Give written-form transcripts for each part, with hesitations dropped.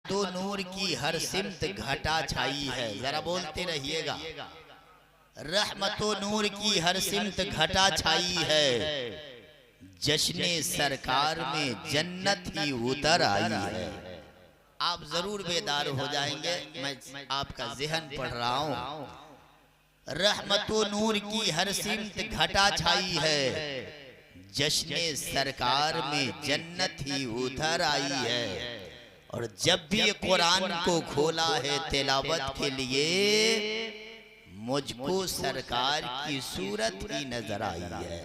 तो नूर की हर सिमत घटा छाई है। जरा बोलते रहिएगा। रहमतो नूर की हर सिमत घटा छाई है, जश्ने सरकार में जन्नत ही उतर आई है। आप जरूर बेदार हो जाएंगे, मैं आपका ज़हन पढ़ रहा हूँ। रहमतो नूर की हर सिमत घटा छाई है, जश्ने सरकार में जन्नत ही उतर आई है। और जब भी कुरान को खोला है तिलावत के लिए, मुझको सरकार की सूरत ही नजर आई है।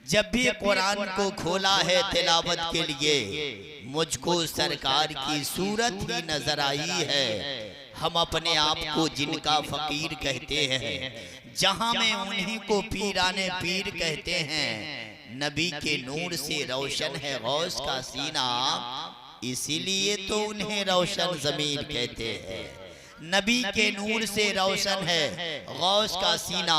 जब भी कुरान को खोला है तिलावत के लिए, मुझको सरकार की सूरत ही नजर आई है। हम अपने आप को जिनका फकीर कहते हैं, जहां में उन्हीं को पीराने पीर कहते हैं। नबी के नूर से रोशन है गौस का सीना, इसीलिए तो उन्हें रोशन ज़मीर कहते हैं। नबी के नूर से रोशन है गौस का सीना,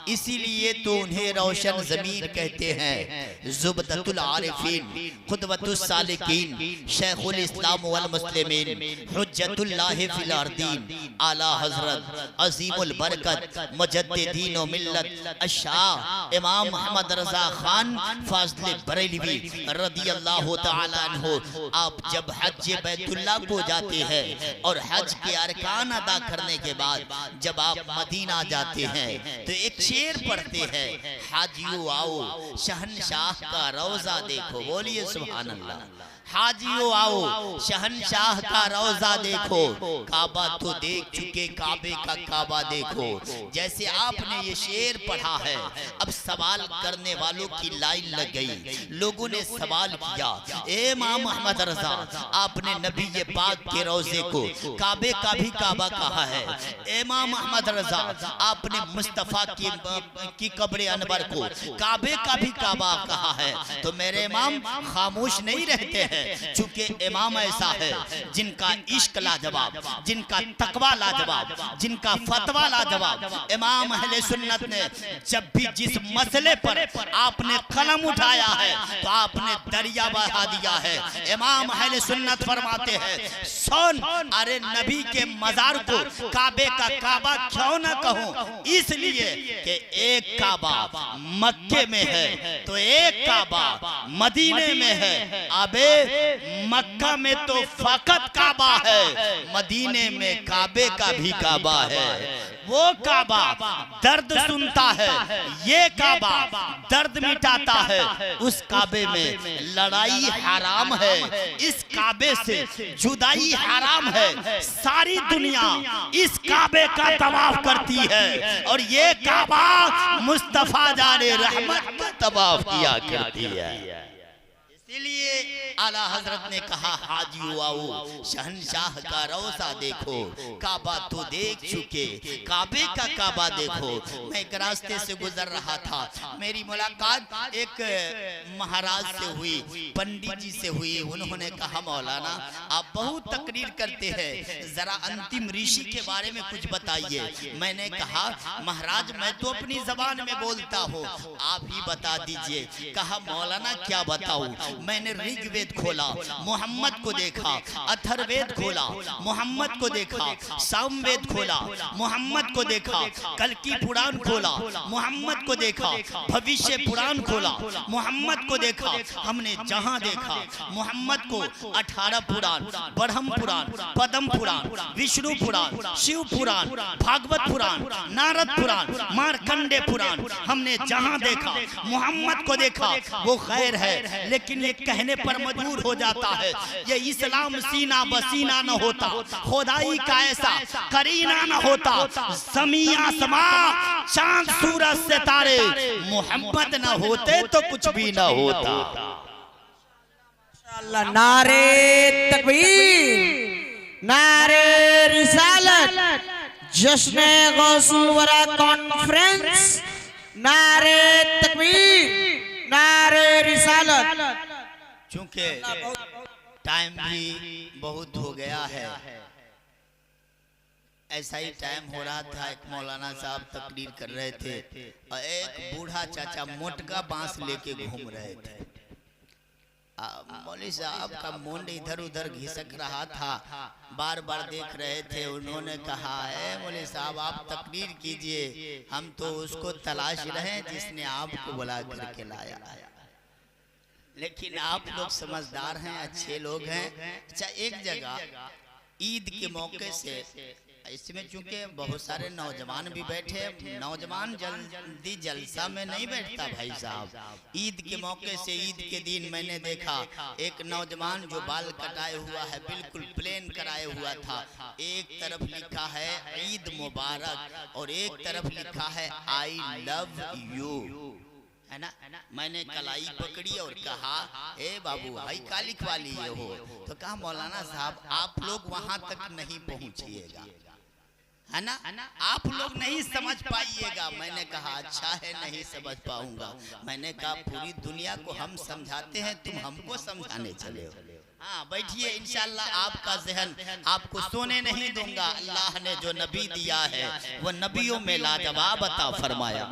इसीलिए तो उन्हें रोशन ज़मीर कहते हैं। ज़ुबदतुल आरिफीन, क़ुदवतुस सालिकीन, शेखुल इस्लाम वल मुस्लिमीन, हुज्जतुल्लाह फिल अर्दीन, आला हज़रत अज़ीमुल बरकत मुजद्दिदीन व मिल्लत अश-शाह इमाम मोहम्मद रज़ा खान फाज़िल बरेलवी रदियल्लाहु तआला अन्हु। आप जब हज बैतुल्लाह को जाते हैं और हज के अरकान अदा करने के बाद जब आप मदीना जाते हैं तो एक शेर पढ़ते हैं, हाजियो आओ शहनशाह का रोजा देखो। बोलिए सुभान अल्लाह। हाजियो आओ शहनशाह का रोजा देखो, काबा तो देख चुके काबे का काबा देखो। जैसे आपने ये शेर पढ़ा है, अब सवाल करने वालों की लाइन लग गई। लोगों ने सवाल किया, ए इमाम मोहम्मद रज़ा, आपने नबी ये पाक के रोजे को काबे का भी काबा कहा है। इमाम मोहम्मद रज़ा, आपने मुस्तफ़ा की कब्र अनवर को काबे का भी काबा कहा है। तो मेरे इमाम खामोश नहीं रहते हैं, चूंकि इमाम ऐसा है जिनका इश्क लाजवाब, जिनका तकवा लाजवाब, जिनका फतवा लाजवाब। इमाम अहले सुन्नत ने जब भी जिस मसले पर आपने कलम उठाया है तो आपने दरिया बहा दिया है। इमाम अहले सुन्नत फरमाते हैं, सुन, अरे नबी के मजार को काबे का काबा क्यों ना कहूं, इसलिए कि एक काबा मक्के में है तो एक काबा मदीने में है। अबे मक्का में तो फकत काबा है, मदीने में काबे का भी काबा है। वो काबा दर्द सुनता है, ये काबा दर्द मिटाता है। उस काबे में लड़ाई हराम है, इस काबे से जुदाई हराम है। सारी दुनिया इस काबे का तवाफ करती है और ये काबा मुस्तफा जाने रहमत का तवाफ किया करती है। इसीलिए आला हजरत ने कहा, हाजियो आओ शहनशाह का रोजा देखो, काबा तो देख चुके काबे का काबा देखो। मैं एक रास्ते से गुजर रहा था, मेरी मुलाकात एक महाराज से हुई, पंडित जी से हुई। उन्होंने कहा, मौलाना आप बहुत तकरीर करते हैं, जरा अंतिम ऋषि के बारे में कुछ बताइए। मैंने कहा, महाराज मैं तो अपनी जबान में बोलता हूँ, आप ही बता दीजिए। कहा, मौलाना क्या बताऊं। मैंने ऋग्वेद खोला, मोहम्मद को देखा, अथर्ववेद खोला, मोहम्मद को देखा, सामवेद खोला, मोहम्मद को देखा, कल्कि पुराण खोला, मोहम्मद को देखा, भविष्य पुराण खोला, मोहम्मद को देखा। हमने जहां देखा मोहम्मद को 18 पुराण, ब्रह्म पुराण, पद्म पुराण, विष्णु पुराण, शिव पुराण, भागवत पुराण, नारद पुराण, मार्कंडे पुराण, हमने जहां देखा मोहम्मद को देखा। वो खैर है, लेकिन ये कहने पर मजबूर हो जाता है, ये इस्लाम सीना बसीना न होता, खुदाई का ऐसा करीना न होता, ज़मीन आसमां चांद सूरज सितारे मोहम्मद न होते तो कुछ भी न होता। नारे तकबीर, नारे रिसालत, जश्न गौसुल वरा कॉन्फ्रेंस, नारे तकबीर, नारे रिसालत। चूंकि टाइम भी बहुत हो गया है, ऐसा ही टाइम हो रहा था, एक मौलाना साहब तकरीर कर रहे थे और एक बूढ़ा चाचा मोटका बांस लेके घूम रहे थे। मौलवी साहब का मुंड इधर उधर घिसक रहा था, बार बार देख रहे थे। उन्होंने कहा है मौलवी साहब आप तकरीर कीजिए, हम तो उसको तलाश रहे हैं जिसने आपको बुला करके लाया। लेकिन आप लोग समझदार हैं, अच्छे लोग हैं। अच्छा, एक जगह ईद के मौके से, इसमें चूंकि बहुत सारे नौजवान भी बैठे, नौजवान जल्दी जलसा में नहीं बैठता भाई साहब। ईद के मौके से, ईद के दिन मैंने देखा एक नौजवान जो बाल कटाए हुआ है, बिल्कुल प्लेन कराए हुआ था। एक तरफ लिखा है ईद मुबारक और एक तरफ लिखा है आई लव यू, है ना। मैंने कलाई पकड़ी और कहा ए बाबू भाई का लिखवा लिए हो? तो कहा मौलाना साहब आप लोग वहां तक नहीं पहुंचिएगा, है ना, आप लोग नहीं समझ पाइएगा। मैंने कहा अच्छा है, नहीं समझ पाऊंगा। मैंने कहा पूरी दुनिया को हम समझाते हैं, तुम हमको समझाने चले हो। हाँ बैठिए, इंशाल्लाह आपका जहन आपको सोने नहीं दूंगा। अल्लाह ने जो नबी दिया है वो नबियों में लाजवाब अता फरमाया,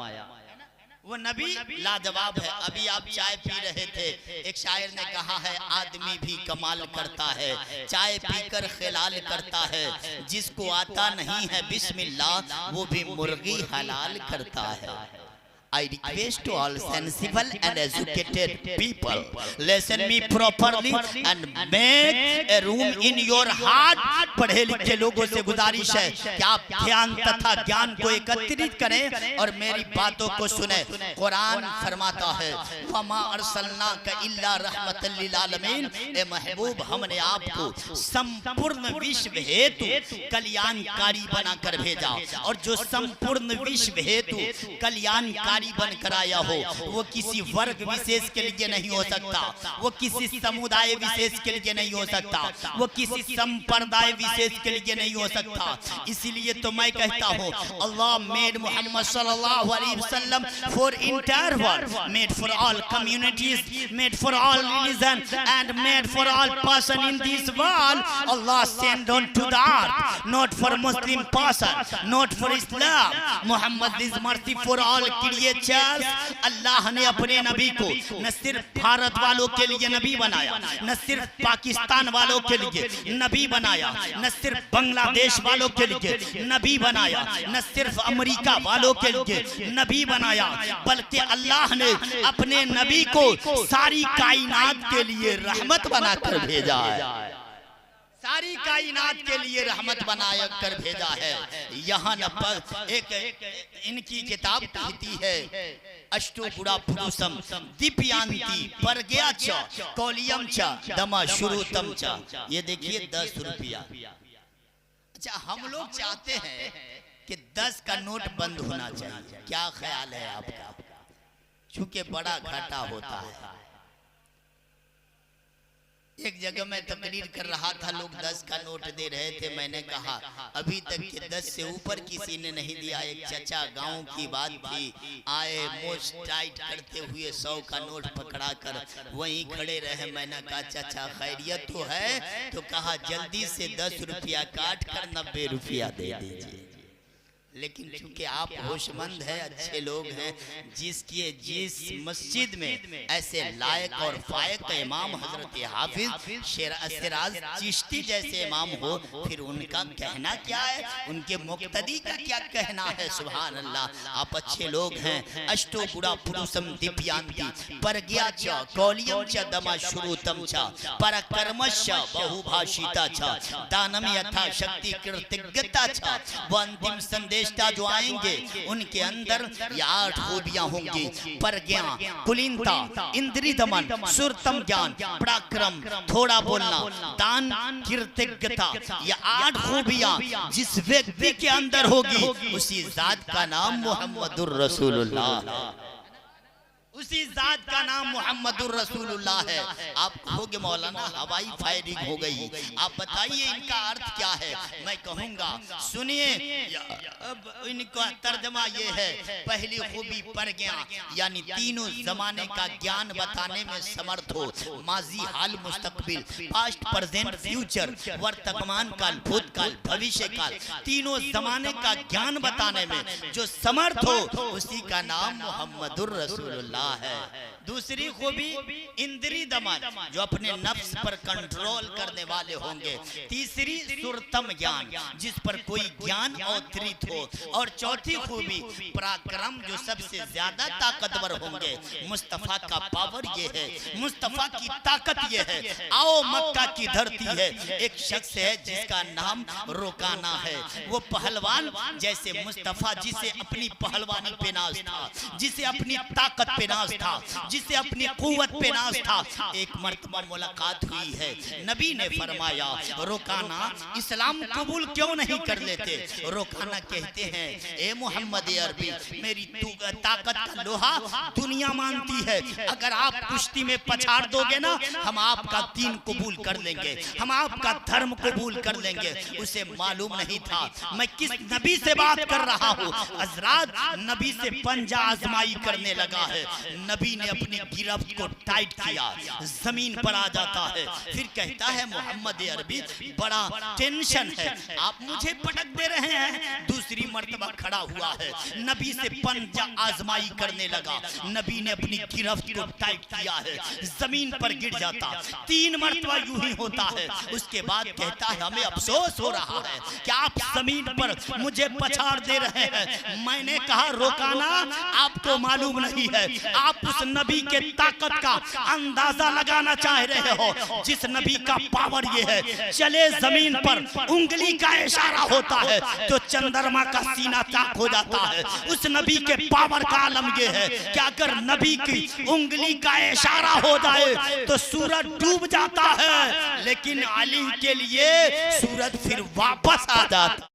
वो नबी लाजवाब है। अभी आप चाय पी रहे थे, एक शायर ने कहा है आदमी भी कमाल करता है, चाय पीकर खिलाल करता है, जिसको आता नहीं है बिस्मिल्लाह वो भी मुर्गी हलाल करता है। I request to all sensible and educated people, listen me properly and make a room in your heart। पढ़े लिखे लोगों से गुजारिश है कि आप ध्यान तथा ज्ञान को एकत्रित करें और मेरी बातों को सुने। कुरान फरमाता है वमा अर्सलनाका इल्ला रहमतल लिल आलमीन, ए महबूब हमने आपको संपूर्ण विश्व हेतु कल्याणकारी बनाकर भेजा। और जो संपूर्ण विश्व हेतु कल्याणकारी बनकर आया हो वो किसी वर्ग विशेष के लिए नहीं हो सकता, वो किसी समुदाय विशेष के लिए नहीं हो सकता, वो किसी संप्रदाय विशेष के लिए नहीं हो सकता। इसीलिए तो मैं कहता हूँ अल्लाह मेड मोहम्मद सल्लल्लाहु अलैहि वसल्लम for entire world, made for all communities, made for all religion and made for all person in this world. Allah send on to the earth not for Muslim person, not for Islam. Muhammad is mercy for all creatures. Allah ने अपने नबी को न सिर्फ भारत वालों के लिए नबी बनाया, न सिर्फ पाकिस्तान वालों के लिए नबी बनाया, न सिर्फ बांग्लादेश वालों के लिए नबी बनाया, न सिर्फ अमेरिका वालों के लिए नबी बनाया, बल्कि अल्लाह ने अपने नबी को सारी कायनात के लिए रहमत बनाकर भेजा है, सारी कायनात के लिए रहमत बनाया कर भेजा है। यहाँ न पर एक इनकी किताब कहती है अष्टो गुड़ा पुरुषम दीपयांती परगया च कौलियम च दमा शुरूतम च। ये देखिए 10 रुपया। अच्छा हम लोग चाहते हैं कि 10 का नोट बंद होना चाहिए, क्या ख्याल है आपका? चूंकि बड़ा घाटा होता है। एक जगह मैं तकरीर कर रहा था, लोग 10 का नोट दे रहे थे। मैंने कहा अभी तक के 10 से ऊपर किसी ने नहीं दिया। एक चचा गांव की बात थी, आए मोस्ट टाइट करते हुए 100 का नोट पकड़ा कर वहीं खड़े रहे। मैंने कहा चाचा खैरियत तो है? तो कहा जल्दी से 10 रुपया काट कर 90 रुपया दे दीजिए। लेकिन चूंकि आप होशमंद हैं, अच्छे लोग हैं, जिस मस्जिद में ऐसे लायक और फायक इमाम हजरत हाफिज सिराज चिश्ती जैसे इमाम हो, फिर उनका कहना क्या है, उनके मुक्तदी का क्या कहना है? सुभान अल्लाह, आप अच्छे लोग हैं। अष्टो गुड़ा पुरुषम दिव्यांति परगया च कौलियम च दमा शुरूतम च परकर्मश्च बहुभाषिता च दानम यथा शक्ति कृतज्ञता च। वो अंतिम संदेश जो आएंगे उनके अंदर ये 8 खूबियां होंगी, प्रज्ञा, कुलीनता, इंद्रिय दमन, सुरतम ज्ञान, पराक्रम, थोड़ा बोलना, दान, कृतज्ञता। ये 8 खूबियां जिस व्यक्ति के अंदर होगी उसी जात का नाम मोहम्मदुर रसूलुल्लाह, उसी जात का नाम मोहम्मदुर रसूलुल्लाह है। आप कहोगे मौलाना हवाई फायरिंग हो गई, आप बताइए इनका अर्थ क्या है? मैं कहूंगा सुनिए, अब इनका तर्जमा ये है, पहली खूबी प्रज्ञा, यानी तीनों जमाने का ज्ञान बताने में समर्थ हो, माजी हाल मुस्तकबिल, पास्ट प्रेजेंट फ्यूचर, वर्तमान काल भूतकाल भविष्य काल, तीनों जमाने का ज्ञान बताने में जो समर्थ हो उसी का नाम मोहम्मदुर रसूलुल्लाह है। दूसरी खूबी इंद्री दमन, जो अपने नफ्स पर कंट्रोल करने वाले होंगे। तीसरी सुरतम ज्ञान, जिस पर कोई ज्ञान अवतरित हो। और चौथी खूबी पराक्रम, जो सबसे ज्यादा ताकतवर होंगे। मुस्तफा का पावर ये है, मुस्तफा की ताकत ये है। आओ मक्का की धरती है, एक शख्स है जिसका नाम रोकाना है। वो पहलवान जैसे मुस्तफा, जिसे अपनी पहलवानी पे नाज था, जिसे अपनी ताकत पे नाज था, जिसे अपनी कुव्वत पे नाज था। एक मर्तबा मुलाकात हुई है, नबी ने फरमाया रोकाना इस्लाम कबूल क्यों नहीं कर लेते। रोकाना कहते हैं ए मोहम्मद अरबी, मेरी ताकत का लोहा दुनिया मानती है, अगर आप कुश्ती में पछाड़ दोगे ना, हम आपका दीन कबूल कर लेंगे, हम आपका धर्म कबूल कर लेंगे। उसे मालूम नहीं था मैं किस नबी से बात कर रहा हूँ। हजरात, नबी से पंजा आजमाई करने लगा है। नबी ने अपनी गिरफ्त को टाइट किया, जमीन पर आ जाता है, फिर कहता है मोहम्मद अरबी बड़ा टेंशन है, आप मुझे पटक दे रहे हैं। दूसरी मर्तबा खड़ा हुआ है, नबी से पंजा आजमाई करने लगा। नबी ने अपनी गिरफ्त को टाइट किया है, जमीन पर गिर जाता। 3 मर्तबा यूं ही होता है। उसके बाद कहता है हमें अफसोस हो रहा है कि आप जमीन पर मुझे पछाड़ दे रहे हैं। मैंने कहा रोकाना, आपको मालूम नहीं है, आप उस नबी के ताकत का अंदाजा लगाना चाह रहे हो जिस नबी का पावर ये है, चले जमीन पर उंगली का इशारा होता है तो चंद्रमा का सीना चाक हो जाता है। उस नबी के पावर का आलम ये है कि अगर नबी की उंगली का इशारा हो जाए तो सूरज डूब जाता है, लेकिन अली के लिए सूरज फिर वापस आ जाता।